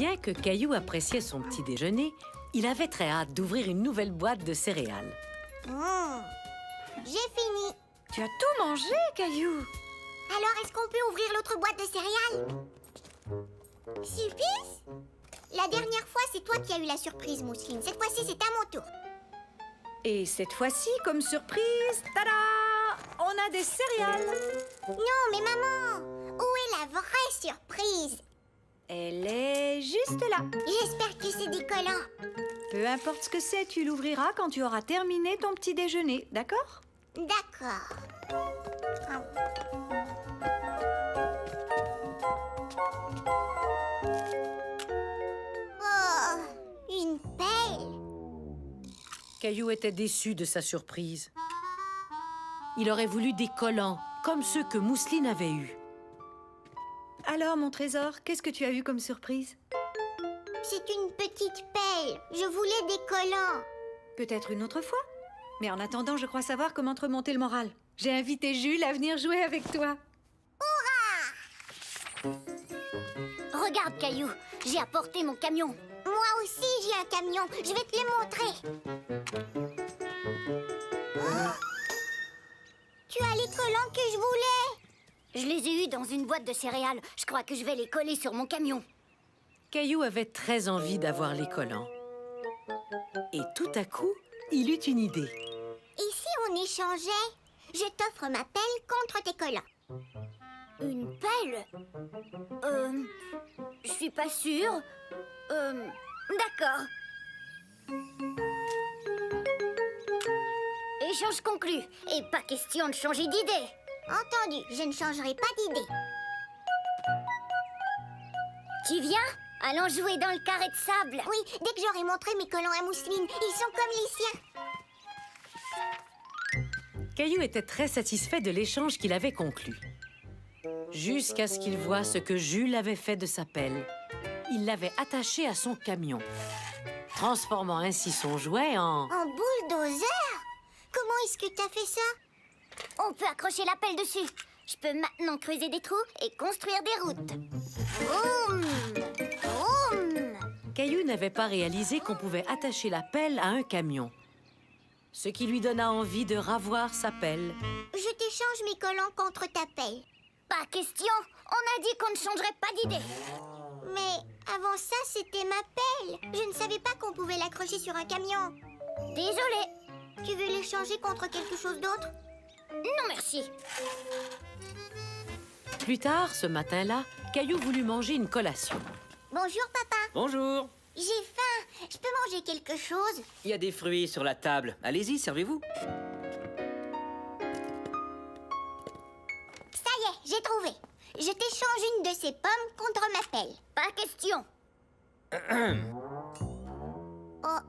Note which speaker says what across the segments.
Speaker 1: Bien que Caillou appréciait son petit déjeuner, il avait très hâte d'ouvrir une nouvelle boîte de céréales.
Speaker 2: J'ai fini.
Speaker 3: Tu as tout mangé, Caillou.
Speaker 2: Alors, est-ce qu'on peut ouvrir l'autre boîte de céréales? Sulpice? La dernière fois, c'est toi qui as eu la surprise, Mousseline. Cette fois-ci, c'est à mon tour.
Speaker 3: Et cette fois-ci, comme surprise, tada! On a des céréales.
Speaker 2: Non, mais maman, où est la vraie surprise?
Speaker 3: Elle est juste là.
Speaker 2: J'espère que c'est des collants.
Speaker 3: Peu importe ce que c'est, tu l'ouvriras quand tu auras terminé ton petit déjeuner, d'accord?
Speaker 2: D'accord. Oh, une pelle.
Speaker 1: Caillou était déçu de sa surprise. Il aurait voulu des collants, comme ceux que Mousseline avait eus.
Speaker 3: Alors, mon trésor, qu'est-ce que tu as eu comme surprise?
Speaker 2: C'est une petite pelle. Je voulais des collants.
Speaker 3: Peut-être une autre fois. Mais en attendant, je crois savoir comment te remonter le moral. J'ai invité Jules à venir jouer avec toi.
Speaker 4: Regarde, Caillou, j'ai apporté mon camion.
Speaker 2: Moi aussi, j'ai un camion. Je vais te le montrer. Oh, tu as les collants que je voulais.
Speaker 4: Je les ai eus dans une boîte de céréales. Je crois que je vais les coller sur mon camion.
Speaker 1: Caillou avait très envie d'avoir les collants. Et tout à coup, il eut une idée.
Speaker 2: Et si on échangeait? Je t'offre ma pelle contre tes collants.
Speaker 4: Une pelle? Je suis pas sûre. D'accord. Échange conclu. Et pas question de changer d'idée.
Speaker 2: Entendu, je ne changerai pas d'idée.
Speaker 4: Tu viens? Allons jouer dans le carré de sable.
Speaker 2: Oui, dès que j'aurai montré mes collants à Mousseline, ils sont comme les siens.
Speaker 1: Caillou était très satisfait de l'échange qu'il avait conclu. Jusqu'à ce qu'il voie ce que Jules avait fait de sa pelle. Il l'avait attachée à son camion, transformant ainsi son jouet en...
Speaker 2: En bulldozer? Comment est-ce que t'as fait ça?
Speaker 4: On peut accrocher la pelle dessus. Je peux maintenant creuser des trous et construire des routes. Vroom! Vroom!
Speaker 1: Caillou n'avait pas réalisé qu'on pouvait attacher la pelle à un camion, ce qui lui donna envie de ravoir sa pelle.
Speaker 2: Je t'échange mes collants contre ta pelle.
Speaker 4: Pas question. On a dit qu'on ne changerait pas d'idée.
Speaker 2: Mais avant ça, c'était ma pelle. Je ne savais pas qu'on pouvait l'accrocher sur un camion.
Speaker 4: Désolée.
Speaker 2: Tu veux l'échanger contre quelque chose d'autre?
Speaker 4: Non, merci.
Speaker 1: Plus tard, ce matin-là, Caillou voulut manger une collation.
Speaker 2: Bonjour, papa.
Speaker 5: Bonjour.
Speaker 2: J'ai faim. Je peux manger quelque chose?
Speaker 5: Il y a des fruits sur la table. Allez-y, servez-vous.
Speaker 2: Ça y est, j'ai trouvé. Je t'échange une de ces pommes contre ma pelle.
Speaker 4: Pas question.
Speaker 2: Oh.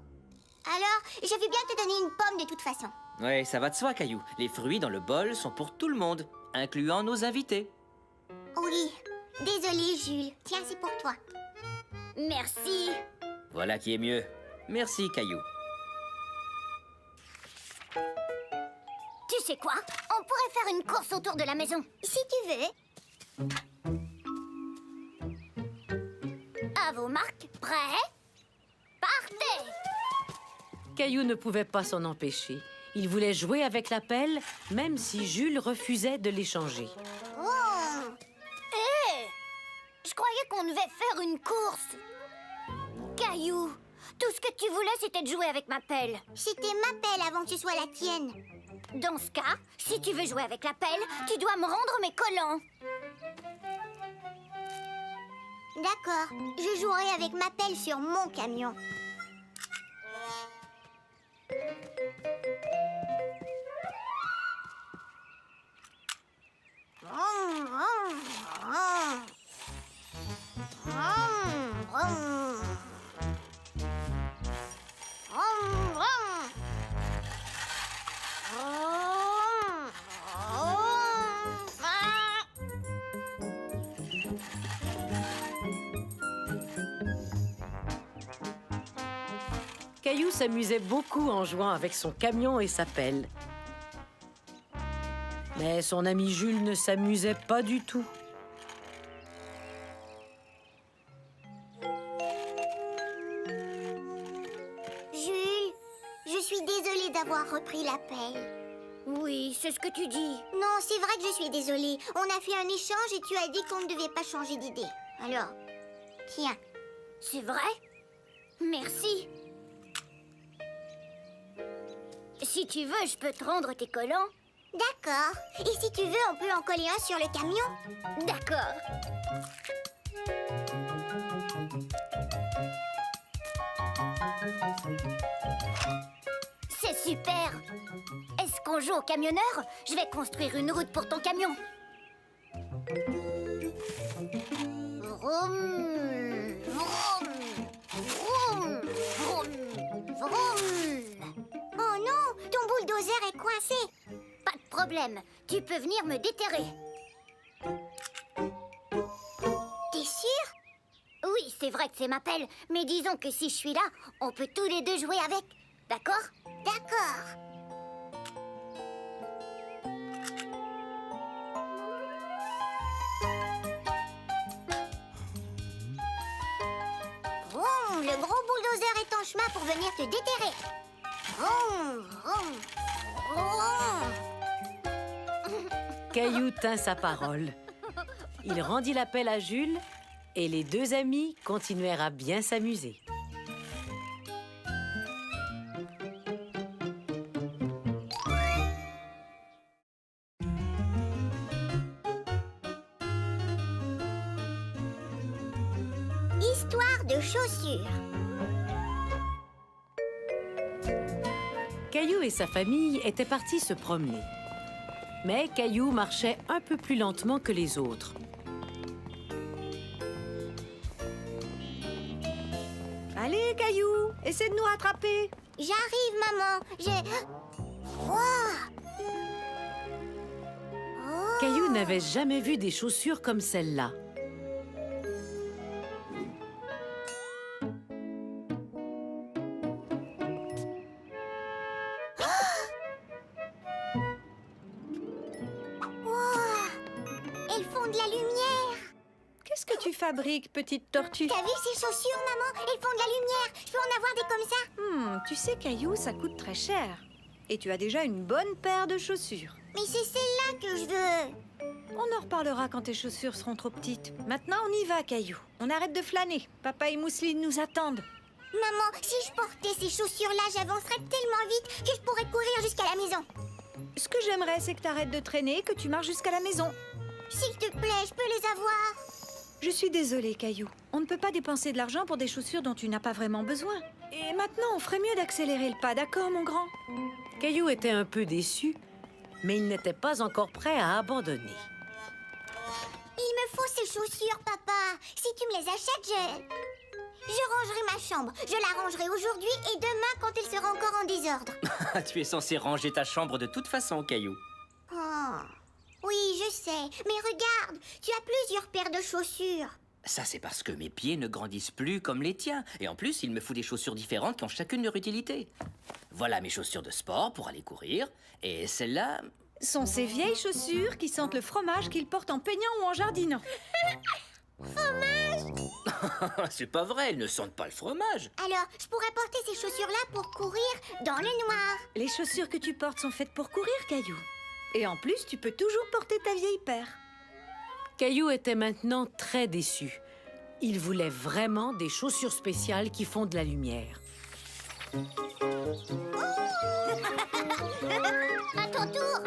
Speaker 2: Alors, je vais bien te donner une pomme de toute façon.
Speaker 5: Ouais, ça va de soi, Caillou. Les fruits dans le bol sont pour tout le monde, incluant nos invités.
Speaker 2: Oui. Désolée, Jules. Tiens, c'est pour toi.
Speaker 4: Merci.
Speaker 5: Voilà qui est mieux. Merci, Caillou.
Speaker 4: Tu sais quoi? On pourrait faire une course autour de la maison.
Speaker 2: Si tu veux.
Speaker 4: À vos marques, prêts? Partez!
Speaker 1: Caillou ne pouvait pas s'en empêcher. Il voulait jouer avec la pelle, même si Jules refusait de l'échanger.
Speaker 2: Oh.
Speaker 4: Hé! Je croyais qu'on devait faire une course. Caillou, tout ce que tu voulais, c'était de jouer avec ma pelle.
Speaker 2: C'était ma pelle avant que ce soit la tienne.
Speaker 4: Dans ce cas, si tu veux jouer avec la pelle, tu dois me rendre mes collants.
Speaker 2: D'accord. Je jouerai avec ma pelle sur mon camion. Vroom, vroom, vroom. Vroom, vroom. Vroom, vroom. Vroom, vroom. Ah.
Speaker 1: Caillou s'amusait beaucoup en jouant avec son camion et sa pelle. Mais son ami Jules ne s'amusait pas du tout.
Speaker 2: d'avoir repris l'appel.
Speaker 4: Oui, c'est ce que tu dis.
Speaker 2: Non, c'est vrai que je suis désolée. On a fait un échange et tu as dit qu'on ne devait pas changer d'idée. Alors, tiens.
Speaker 4: C'est vrai? Merci. Si tu veux, je peux te rendre tes collants.
Speaker 2: D'accord. Et si tu veux, on peut en coller un sur le camion.
Speaker 4: D'accord. C'est super. Est-ce qu'on joue au camionneur? Je vais construire une route pour ton camion. Vroom, vroom, vroom, vroom, vroom.
Speaker 2: Oh non, ton bulldozer est coincé.
Speaker 4: Pas de problème, tu peux venir me déterrer.
Speaker 2: T'es sûr?
Speaker 4: Oui, c'est vrai que c'est ma pelle, mais disons que si je suis là, on peut tous les deux jouer avec. D'accord?
Speaker 2: D'accord. Vroom, le gros bulldozer est en chemin pour venir te déterrer. Vroom, vroom, vroom.
Speaker 1: Caillou tint sa parole. Il rendit l'appel à Jules et les deux amis continuèrent à bien s'amuser.
Speaker 2: Histoire de chaussures.
Speaker 1: Caillou et sa famille étaient partis se promener. Mais Caillou marchait un peu plus lentement que les autres.
Speaker 3: Allez, Caillou, essaie de nous rattraper.
Speaker 2: J'arrive, maman. J'ai... Wow. Oh.
Speaker 1: Caillou n'avait jamais vu des chaussures comme celles-là.
Speaker 2: Elles font de la lumière.
Speaker 3: Qu'est-ce que tu fabriques, petite tortue?
Speaker 2: T'as vu ces chaussures, maman? Elles font de la lumière. Je peux en avoir des comme ça?
Speaker 3: Tu sais, Caillou, ça coûte très cher. Et tu as déjà une bonne paire de chaussures.
Speaker 2: Mais c'est celle-là que je veux.
Speaker 3: On en reparlera quand tes chaussures seront trop petites. Maintenant, on y va, Caillou. On arrête de flâner. Papa et Mousseline nous attendent.
Speaker 2: Maman, si je portais ces chaussures-là, j'avancerais tellement vite que je pourrais courir jusqu'à la maison.
Speaker 3: Ce que j'aimerais, c'est que tu arrêtes de traîner et que tu marches jusqu'à la maison.
Speaker 2: S'il te plaît, je peux les avoir?
Speaker 3: Je suis désolée, Caillou. On ne peut pas dépenser de l'argent pour des chaussures dont tu n'as pas vraiment besoin. Et maintenant, on ferait mieux d'accélérer le pas, d'accord, mon grand?
Speaker 1: Caillou était un peu déçu, mais il n'était pas encore prêt à abandonner.
Speaker 2: Il me faut ces chaussures, papa. Si tu me les achètes, je rangerai ma chambre. Je la rangerai aujourd'hui et demain quand elle sera encore en désordre.
Speaker 5: Tu es censé ranger ta chambre de toute façon, Caillou.
Speaker 2: Oh. Oui, je sais. Mais regarde, tu as plusieurs paires de chaussures.
Speaker 5: Ça, c'est parce que mes pieds ne grandissent plus comme les tiens. Et en plus, il me faut des chaussures différentes qui ont chacune leur utilité. Voilà mes chaussures de sport pour aller courir. Et celles-là...
Speaker 3: Sont ces vieilles chaussures qui sentent le fromage qu'ils portent en peignant ou en jardinant.
Speaker 5: C'est pas vrai, elles ne sentent pas le fromage.
Speaker 2: Alors, je pourrais porter ces chaussures-là pour courir dans le noir.
Speaker 3: Les chaussures que tu portes sont faites pour courir, Caillou. Et en plus, tu peux toujours porter ta vieille paire.
Speaker 1: Caillou était maintenant très déçu. Il voulait vraiment des chaussures spéciales qui font de la lumière.
Speaker 2: À ton tour.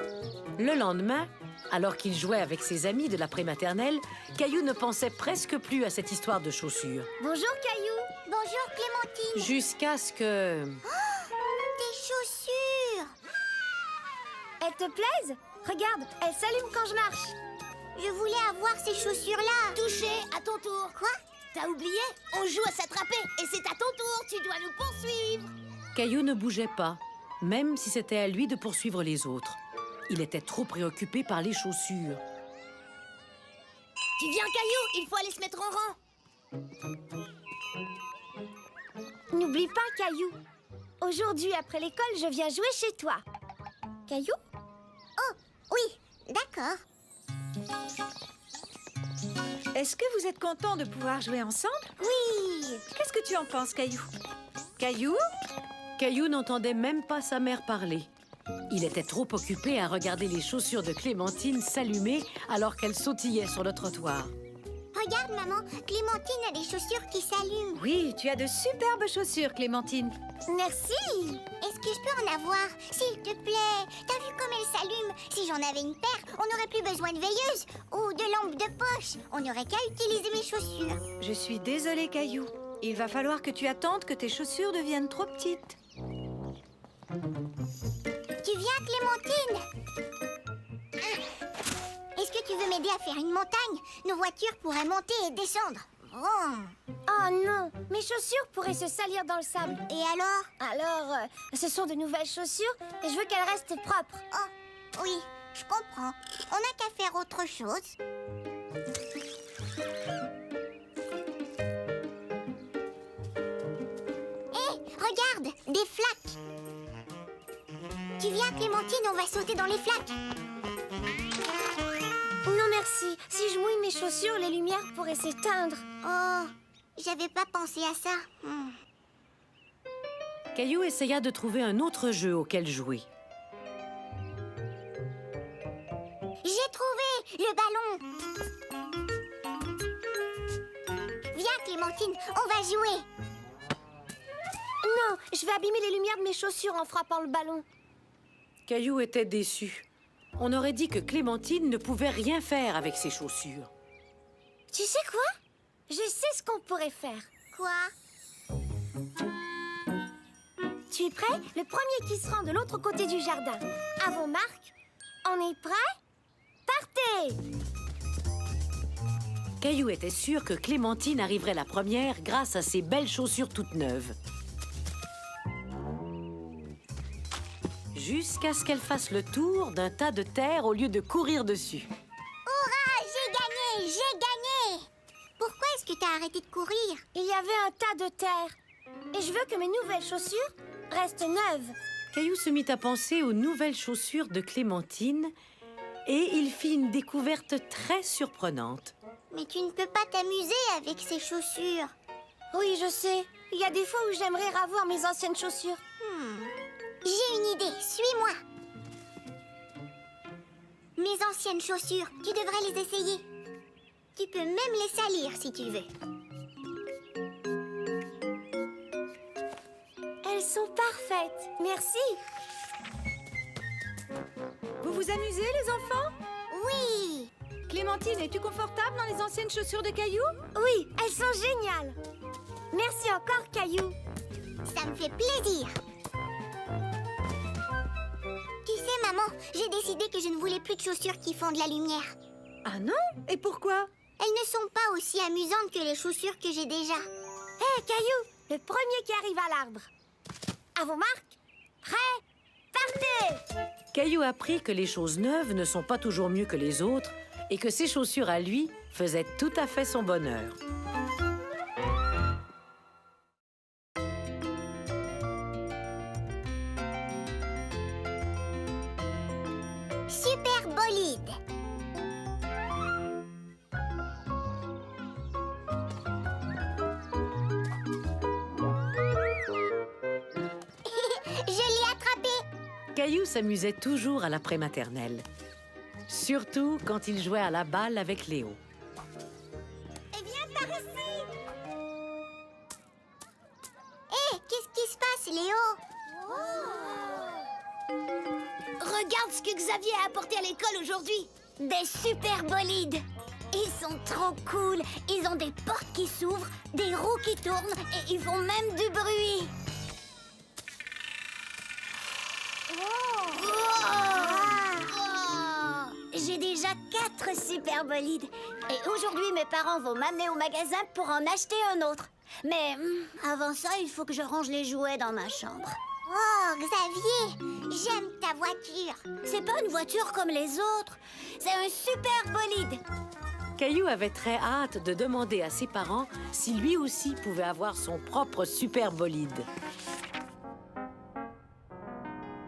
Speaker 1: Le lendemain, alors qu'il jouait avec ses amis de la prématernelle, Caillou ne pensait presque plus à cette histoire de chaussures.
Speaker 4: Bonjour, Caillou.
Speaker 2: Bonjour, Clémentine.
Speaker 1: Jusqu'à ce que...
Speaker 2: Des chaussures.
Speaker 4: Elles te plaisent? Regarde, elles s'allument quand je marche.
Speaker 2: Je voulais avoir ces chaussures-là.
Speaker 4: Touché, à ton tour.
Speaker 2: Quoi?
Speaker 4: T'as oublié? On joue à s'attraper et c'est à ton tour. Tu dois nous poursuivre.
Speaker 1: Caillou ne bougeait pas, même si c'était à lui de poursuivre les autres. Il était trop préoccupé par les chaussures.
Speaker 4: Tu viens, Caillou? Il faut aller se mettre en rang. N'oublie pas, Caillou. Aujourd'hui, après l'école, je viens jouer chez toi. Caillou?
Speaker 2: Oh, oui, d'accord.
Speaker 3: Est-ce que vous êtes content de pouvoir jouer ensemble?
Speaker 2: Oui.
Speaker 3: Qu'est-ce que tu en penses, Caillou? Caillou?
Speaker 1: Caillou n'entendait même pas sa mère parler. Il était trop occupé à regarder les chaussures de Clémentine s'allumer alors qu'elle sautillait sur le trottoir.
Speaker 2: Regarde, maman, Clémentine a des chaussures qui s'allument.
Speaker 3: Oui, tu as de superbes chaussures, Clémentine.
Speaker 4: Merci.
Speaker 2: Est-ce que je peux en avoir? S'il te plaît. T'as vu comme elles s'allument? Si j'en avais une paire, on n'aurait plus besoin de veilleuse ou de lampe de poche. On n'aurait qu'à utiliser mes chaussures.
Speaker 3: Je suis désolée, Caillou. Il va falloir que tu attendes que tes chaussures deviennent trop petites.
Speaker 2: Tu viens, Clémentine? Est-ce que tu veux m'aider à faire une montagne? Nos voitures pourraient monter et descendre.
Speaker 4: Oh non, mes chaussures pourraient se salir dans le sable.
Speaker 2: Et alors?
Speaker 4: Alors, ce sont de nouvelles chaussures et je veux qu'elles restent propres.
Speaker 2: Oh, oui, je comprends. On n'a qu'à faire autre chose. Hé, regarde, des flaques. Tu viens, Clémentine, on va sauter dans les flaques.
Speaker 4: Non merci, si je mouille mes chaussures, les lumières pourraient s'éteindre.
Speaker 2: Oh, j'avais pas pensé à ça.
Speaker 1: Caillou essaya de trouver un autre jeu auquel jouer.
Speaker 2: J'ai trouvé le ballon. Viens, Clémentine, on va jouer.
Speaker 4: Non, je vais abîmer les lumières de mes chaussures en frappant le ballon.
Speaker 1: Caillou était déçu. On aurait dit que Clémentine ne pouvait rien faire avec ses chaussures.
Speaker 4: Tu sais quoi? Je sais ce qu'on pourrait faire.
Speaker 2: Quoi?
Speaker 4: Tu es prêt? Le premier qui se rend de l'autre côté du jardin. À vos marques, on est prêt? Partez!
Speaker 1: Caillou était sûr que Clémentine arriverait la première grâce à ses belles chaussures toutes neuves. Jusqu'à ce qu'elle fasse le tour d'un tas de terre au lieu de courir dessus.
Speaker 2: Hurrah, j'ai gagné, j'ai gagné. Pourquoi est-ce que t'as arrêté de courir?
Speaker 4: Il y avait un tas de terre. Et je veux que mes nouvelles chaussures restent neuves.
Speaker 1: Caillou se mit à penser aux nouvelles chaussures de Clémentine et il fit une découverte très surprenante.
Speaker 2: Mais tu ne peux pas t'amuser avec ces chaussures.
Speaker 4: Oui, je sais. Il y a des fois où j'aimerais revoir mes anciennes chaussures.
Speaker 2: J'ai une idée, suis-moi. Mes anciennes chaussures, tu devrais les essayer. Tu peux même les salir si tu veux.
Speaker 4: Elles sont parfaites. Merci.
Speaker 3: Vous vous amusez, les enfants?
Speaker 2: Oui.
Speaker 3: Clémentine, es-tu confortable dans les anciennes chaussures de Caillou?
Speaker 4: Oui, elles sont géniales. Merci encore, Caillou.
Speaker 2: Ça me fait plaisir. Tu sais, maman, j'ai décidé que je ne voulais plus de chaussures qui font de la lumière.
Speaker 3: Ah non? Et pourquoi?
Speaker 2: Elles ne sont pas aussi amusantes que les chaussures que j'ai déjà.
Speaker 4: Hé, Caillou, le premier qui arrive à l'arbre. À vos marques, prêt, partez!
Speaker 1: Caillou apprit que les choses neuves ne sont pas toujours mieux que les autres et que ses chaussures à lui faisaient tout à fait son bonheur.
Speaker 2: Super bolide. Je l'ai attrapé.
Speaker 1: Caillou s'amusait toujours à l'après-maternelle. Surtout quand il jouait à la balle avec Léo.
Speaker 2: Viens par ici. Hé, qu'est-ce qui se passe, Léo?
Speaker 4: Regarde ce que Xavier a apporté à l'école aujourd'hui. Des super bolides. Ils sont trop cool. Ils ont des portes qui s'ouvrent, des roues qui tournent et ils font même du bruit. J'ai déjà 4 super bolides. Et aujourd'hui, mes parents vont m'amener au magasin pour en acheter un autre. Mais avant ça, il faut que je range les jouets dans ma chambre.
Speaker 2: Oh, Xavier, j'aime ta voiture.
Speaker 4: C'est pas une voiture comme les autres. C'est un super bolide.
Speaker 1: Caillou avait très hâte de demander à ses parents si lui aussi pouvait avoir son propre super bolide.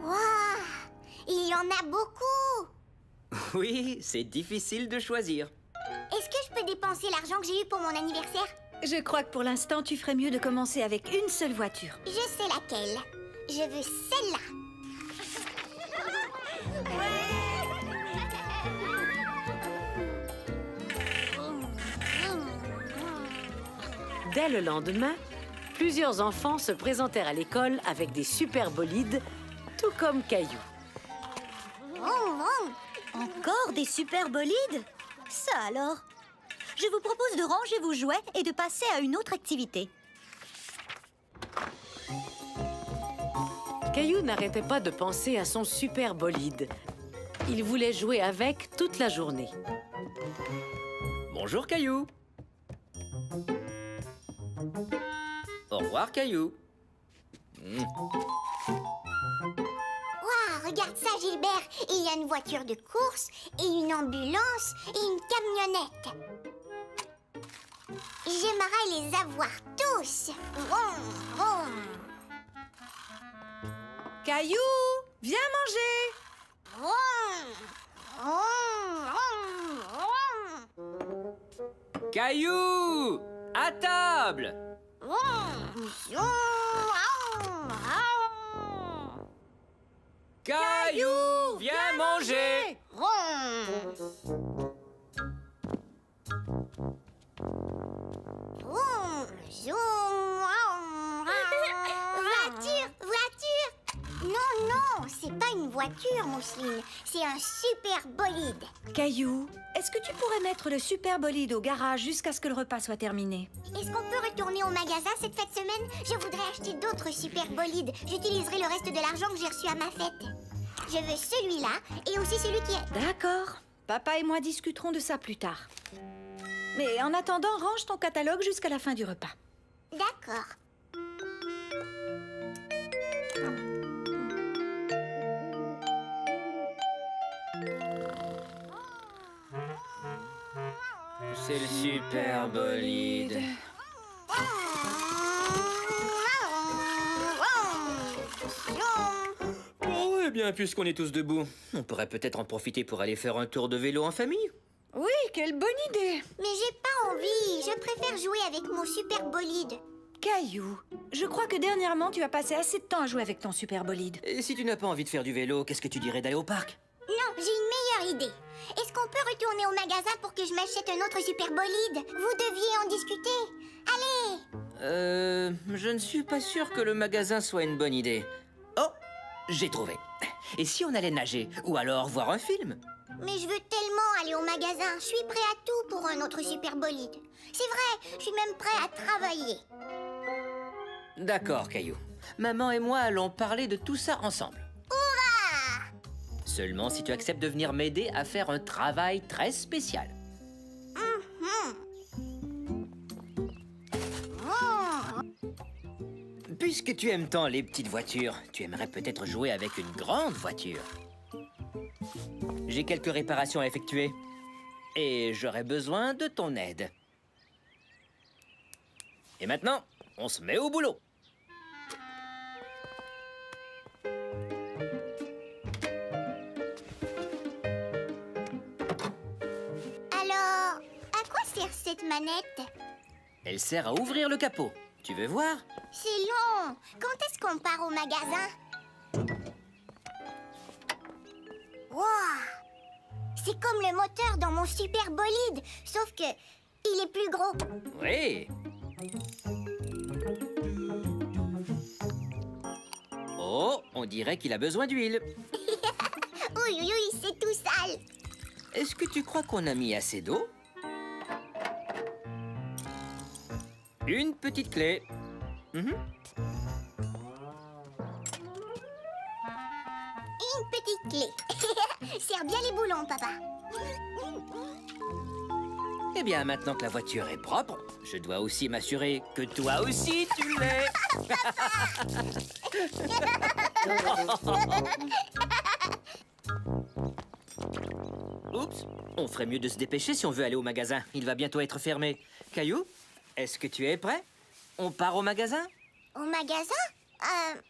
Speaker 2: Waouh, il y en a beaucoup.
Speaker 5: Oui, c'est difficile de choisir.
Speaker 2: Est-ce que je peux dépenser l'argent que j'ai eu pour mon anniversaire?
Speaker 3: Je crois que pour l'instant, tu ferais mieux de commencer avec une seule voiture.
Speaker 2: Je sais laquelle. Je veux celle-là.
Speaker 1: Dès le lendemain, plusieurs enfants se présentèrent à l'école avec des super bolides, tout comme Caillou.
Speaker 4: Encore des super bolides? Ça alors? Je vous propose de ranger vos jouets et de passer à une autre activité.
Speaker 1: Caillou n'arrêtait pas de penser à son super bolide. Il voulait jouer avec toute la journée.
Speaker 5: Bonjour, Caillou. Au revoir, Caillou.
Speaker 2: Waouh, regarde ça, Gilbert. Il y a une voiture de course, et une ambulance, et une camionnette. J'aimerais les avoir tous. Vroom, vroom.
Speaker 3: Caillou, viens manger.
Speaker 2: Vroom, vroom, vroom, vroom.
Speaker 5: Caillou! À table!
Speaker 2: Vroom, vroom, vroom.
Speaker 5: Caillou! Viens manger!
Speaker 2: Voiture, voiture! Non, non, c'est pas une voiture, Mousseline. C'est un super bolide.
Speaker 3: Caillou, est-ce que tu pourrais mettre le super bolide au garage jusqu'à ce que le repas soit terminé?
Speaker 2: Est-ce qu'on peut retourner au magasin cette fête semaine? Je voudrais acheter d'autres super bolides. J'utiliserai le reste de l'argent que j'ai reçu à ma fête. Je veux celui-là et aussi celui qui est...
Speaker 3: D'accord. Papa et moi discuterons de ça plus tard. Mais en attendant, range ton catalogue jusqu'à la fin du repas.
Speaker 2: D'accord.
Speaker 5: C'est le super bolide. Oh, eh bien, puisqu'on est tous debout, on pourrait peut-être en profiter pour aller faire un tour de vélo en famille.
Speaker 3: Oui, quelle bonne idée!
Speaker 2: Mais j'ai pas envie. Je préfère jouer avec mon super bolide.
Speaker 3: Caillou, je crois que dernièrement, tu as passé assez de temps à jouer avec ton super bolide.
Speaker 5: Et si tu n'as pas envie de faire du vélo, qu'est-ce que tu dirais d'aller au parc?
Speaker 2: Non, j'ai une meilleure idée. Est-ce qu'on peut retourner au magasin pour que je m'achète un autre super bolide? Vous deviez en discuter. Allez!
Speaker 5: Je ne suis pas sûr que le magasin soit une bonne idée. Oh, j'ai trouvé. Et si on allait nager? Ou alors voir un film?
Speaker 2: Mais je veux tellement aller au magasin. Je suis prêt à tout pour un autre super bolide. C'est vrai, je suis même prêt à travailler.
Speaker 5: D'accord, Caillou. Maman et moi allons parler de tout ça ensemble.
Speaker 2: Hurrah!
Speaker 5: Seulement si tu acceptes de venir m'aider à faire un travail très spécial. Puisque tu aimes tant les petites voitures, tu aimerais peut-être jouer avec une grande voiture. J'ai quelques réparations à effectuer. Et j'aurais besoin de ton aide. Et maintenant, on se met au boulot.
Speaker 2: Alors, à quoi sert cette manette?
Speaker 5: Elle sert à ouvrir le capot. Tu veux voir?
Speaker 2: C'est long. Quand est-ce qu'on part au magasin? Wow! C'est comme le moteur dans mon super bolide, sauf que il est plus gros.
Speaker 5: Oui. Oh, on dirait qu'il a besoin d'huile.
Speaker 2: Oui, oui, oui, c'est tout sale.
Speaker 5: Est-ce que tu crois qu'on a mis assez d'eau? Une petite clé. Mhm.
Speaker 2: Une petite clé. Serre bien les boulons, papa.
Speaker 5: Eh bien, maintenant que la voiture est propre, je dois aussi m'assurer que toi aussi tu l'es. Oups, on ferait mieux de se dépêcher si on veut aller au magasin. Il va bientôt être fermé. Caillou, est-ce que tu es prêt? On part au magasin?
Speaker 2: Au magasin?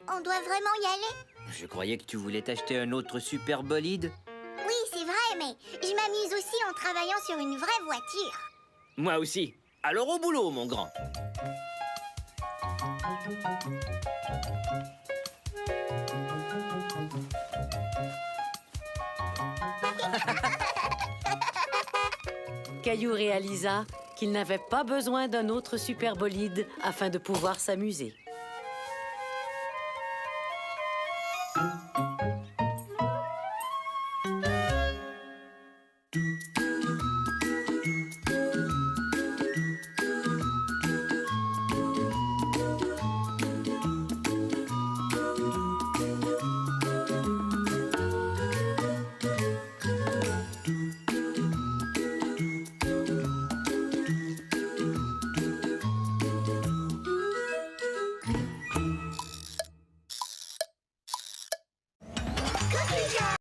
Speaker 2: On doit vraiment y aller?
Speaker 5: Je croyais que tu voulais t'acheter un autre super bolide.
Speaker 2: Oui, c'est vrai, mais je m'amuse aussi en travaillant sur une vraie voiture.
Speaker 5: Moi aussi. Alors au boulot, mon grand.
Speaker 1: Caillou réalisa qu'il n'avait pas besoin d'un autre super bolide afin de pouvoir s'amuser.